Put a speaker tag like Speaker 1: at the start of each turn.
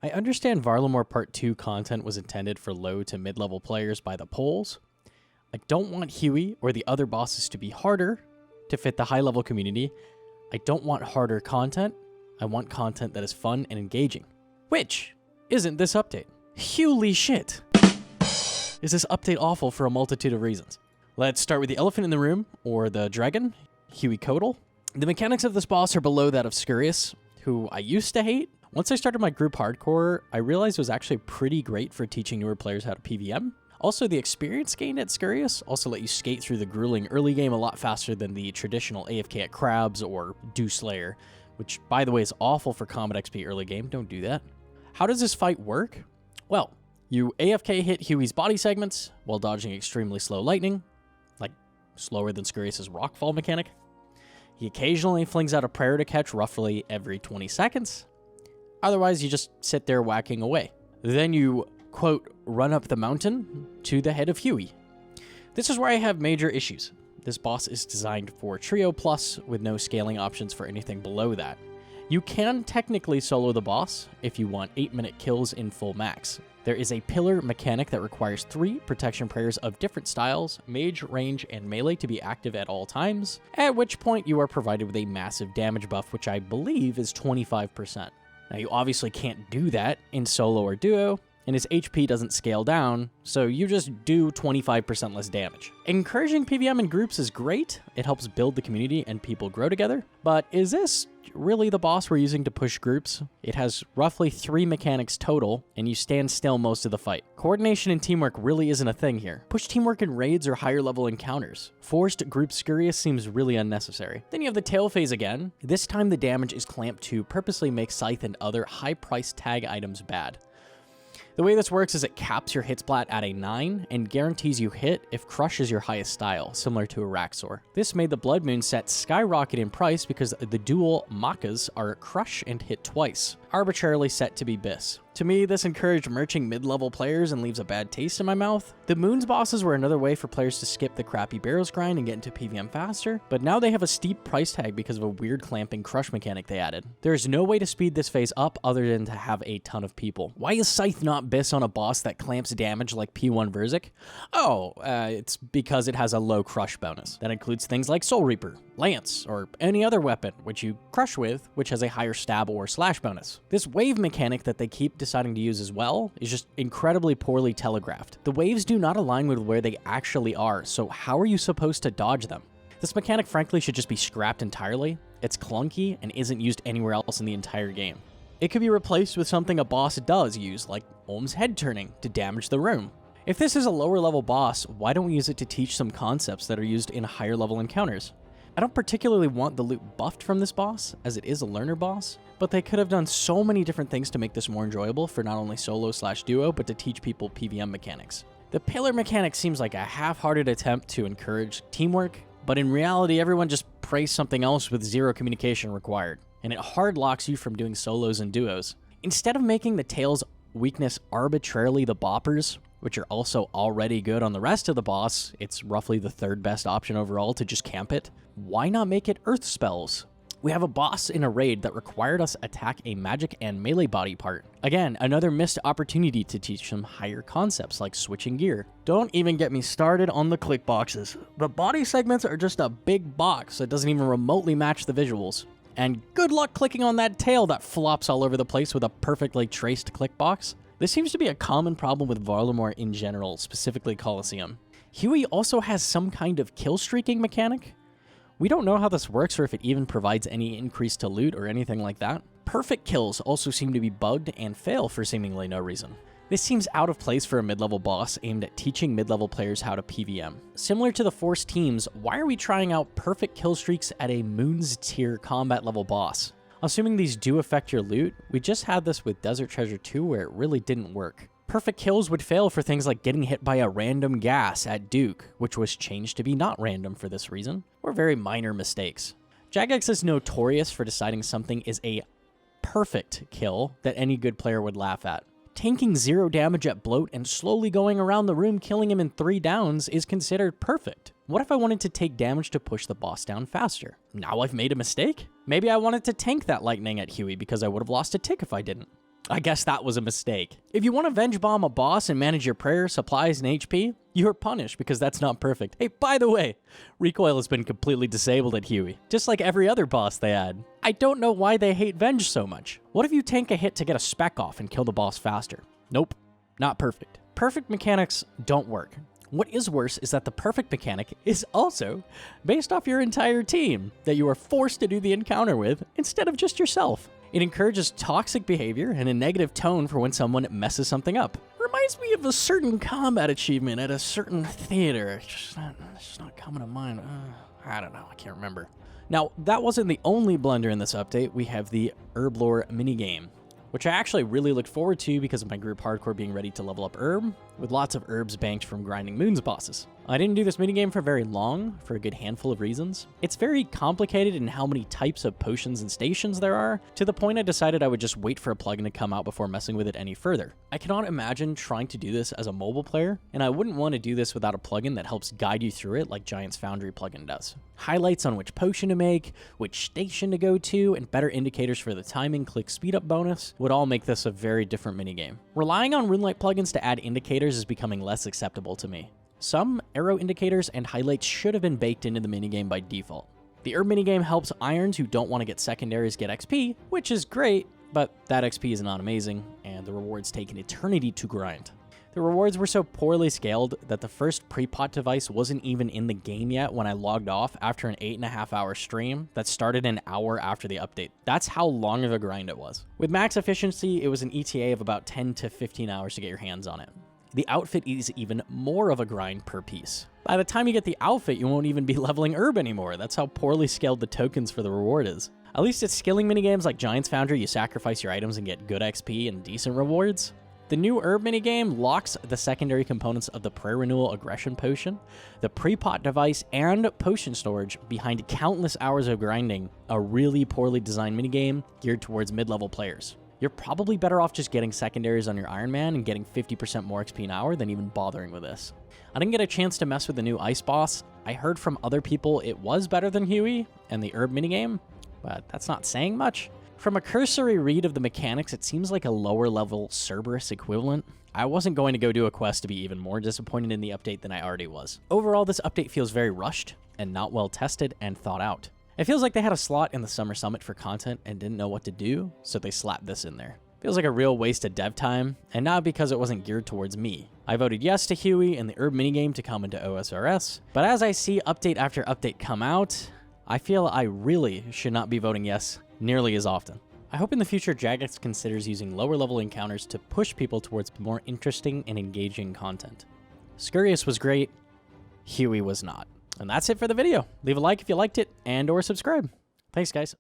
Speaker 1: I understand Varlamore Part 2 content was intended for low to mid-level players by the polls. I don't want Huey or the other bosses to be harder to fit the high-level community. I don't want harder content. I want content that is fun and engaging. Which isn't this update. Holy shit! Is this update awful for a multitude of reasons? Let's start with the elephant in the room, or the dragon, Huey Codal. The mechanics of this boss are below that of Scurious, who I used to hate. Once I started my group hardcore, I realized it was actually pretty great for teaching newer players how to PvM. Also, the experience gained at Scurious also let you skate through the grueling early game a lot faster than the traditional AFK at Crabs or Do Slayer, which, by the way, is awful for Combat XP early game. Don't do that. How does this fight work? Well, you AFK hit Huey's body segments while dodging extremely slow lightning, like slower than Scurious's rockfall mechanic. He occasionally flings out a prayer to catch roughly every 20 seconds. Otherwise, you just sit there whacking away. Then you, quote, run up the mountain to the head of Huey. This is where I have major issues. This boss is designed for Trio Plus with no scaling options for anything below that. You can technically solo the boss if you want 8-minute kills in full max. There is a pillar mechanic that requires 3 protection prayers of different styles, mage, range, and melee to be active at all times, at which point you are provided with a massive damage buff, which I believe is 25%. Now, you obviously can't do that in solo or duo, and his HP doesn't scale down, so you just do 25% less damage. Encouraging PvM in groups is great. It helps build the community and people grow together, but is this really the boss we're using to push groups? It has roughly 3 mechanics total, and you stand still most of the fight. Coordination and teamwork really isn't a thing here. Push teamwork in raids or higher level encounters. Forced group Scurious seems really unnecessary. Then you have the tail phase again. This time the damage is clamped to purposely make Scythe and other high-priced tag items bad. The way this works is it caps your hit splat at a 9 and guarantees you hit if Crush is your highest style, similar to Araxor. This made the Blood Moon set skyrocket in price because the dual Makas are Crush and hit twice, arbitrarily set to be Biss. To me, this encouraged merching mid-level players and leaves a bad taste in my mouth. The Moon's bosses were another way for players to skip the crappy barrels grind and get into PvM faster, but now they have a steep price tag because of a weird clamping Crush mechanic they added. There is no way to speed this phase up other than to have a ton of people. Why is Scythe not Biss on a boss that clamps damage like P1 Verzik? Oh, it's because it has a low Crush bonus. That includes things like Soul Reaper, Lance, or any other weapon which you crush with, which has a higher stab or slash bonus. This wave mechanic that they keep deciding to use as well is just incredibly poorly telegraphed. The waves do not align with where they actually are, so how are you supposed to dodge them? This mechanic frankly should just be scrapped entirely. It's clunky and isn't used anywhere else in the entire game. It could be replaced with something a boss does use, like Ohm's head turning to damage the room. If this is a lower level boss, why don't we use it to teach some concepts that are used in higher level encounters? I don't particularly want the loot buffed from this boss, as it is a learner boss, but they could have done so many different things to make this more enjoyable for not only solo/duo, but to teach people PvM mechanics. The pillar mechanic seems like a half-hearted attempt to encourage teamwork, but in reality everyone just prays something else with zero communication required, and it hard locks you from doing solos and duos. Instead of making the tail's weakness arbitrarily the boppers, which are also already good on the rest of the boss, it's roughly the 3rd best option overall to just camp it. Why not make it earth spells? We have a boss in a raid that required us attack a magic and melee body part. Again, another missed opportunity to teach some higher concepts like switching gear. Don't even get me started on the click boxes. The body segments are just a big box that doesn't even remotely match the visuals. And good luck clicking on that tail that flops all over the place with a perfectly traced click box. This seems to be a common problem with Varlamore in general, specifically Colosseum. Huey also has some kind of kill streaking mechanic. We don't know how this works or if it even provides any increase to loot or anything like that. Perfect kills also seem to be bugged and fail for seemingly no reason. This seems out of place for a mid-level boss aimed at teaching mid-level players how to PvM. Similar to the Force teams, why are we trying out perfect kill streaks at a Moon's tier combat level boss? Assuming these do affect your loot, we just had this with Desert Treasure 2 where it really didn't work. Perfect kills would fail for things like getting hit by a random gas at Duke, which was changed to be not random for this reason, or very minor mistakes. Jagex is notorious for deciding something is a perfect kill that any good player would laugh at. Tanking 0 damage at Bloat and slowly going around the room killing him in 3 downs is considered perfect. What if I wanted to take damage to push the boss down faster? Now I've made a mistake? Maybe I wanted to tank that lightning at Huey because I would have lost a tick if I didn't. I guess that was a mistake. If you want to Venge Bomb a boss and manage your prayer, supplies, and HP, you are punished because that's not perfect. Hey, by the way, recoil has been completely disabled at Huey, just like every other boss they add. I don't know why they hate Venge so much. What if you tank a hit to get a spec off and kill the boss faster? Nope, not perfect. Perfect mechanics don't work. What is worse is that the perfect mechanic is also based off your entire team that you are forced to do the encounter with instead of just yourself. It encourages toxic behavior and a negative tone for when someone messes something up. Reminds me of a certain combat achievement at a certain theater. It's just not coming to mind. I don't know. I can't remember. Now, that wasn't the only blunder in this update. We have the Herblore minigame, which I actually really looked forward to because of my group hardcore being ready to level up herb, with lots of herbs banked from grinding moons bosses. I didn't do this minigame for very long, for a good handful of reasons. It's very complicated in how many types of potions and stations there are, to the point I decided I would just wait for a plugin to come out before messing with it any further. I cannot imagine trying to do this as a mobile player, and I wouldn't want to do this without a plugin that helps guide you through it like Giant's Foundry plugin does. Highlights on which potion to make, which station to go to, and better indicators for the timing click speed up bonus would all make this a very different minigame. Relying on RuneLite plugins to add indicators is becoming less acceptable to me. Some arrow indicators and highlights should have been baked into the minigame by default. The herb minigame helps irons who don't want to get secondaries get XP, which is great, but that XP is not amazing, and the rewards take an eternity to grind. The rewards were so poorly scaled that the first pre-pot device wasn't even in the game yet when I logged off after an 8.5-hour stream that started an hour after the update. That's how long of a grind it was. With max efficiency, it was an ETA of about 10 to 15 hours to get your hands on it. The outfit is even more of a grind per piece. By the time you get the outfit, you won't even be leveling herb anymore. That's how poorly scaled the tokens for the reward is. At least it's skilling minigames like Giant's Foundry, you sacrifice your items and get good XP and decent rewards. The new herb minigame locks the secondary components of the Prayer Renewal Aggression Potion, the pre-pot device, and potion storage behind countless hours of grinding, a really poorly designed minigame geared towards mid-level players. You're probably better off just getting secondaries on your Iron Man and getting 50% more XP an hour than even bothering with this. I didn't get a chance to mess with the new ice boss. I heard from other people it was better than Huey and the herb minigame, but that's not saying much. From a cursory read of the mechanics, it seems like a lower level Cerberus equivalent. I wasn't going to go do a quest to be even more disappointed in the update than I already was. Overall, this update feels very rushed and not well tested and thought out. It feels like they had a slot in the Summer Summit for content and didn't know what to do, so they slapped this in there. Feels like a real waste of dev time, and not because it wasn't geared towards me. I voted yes to Huey and the herb minigame to come into OSRS, but as I see update after update come out, I feel I really should not be voting yes nearly as often. I hope in the future Jagex considers using lower level encounters to push people towards more interesting and engaging content. Scurious was great, Huey was not. And that's it for the video. Leave a like if you liked it and or subscribe. Thanks guys.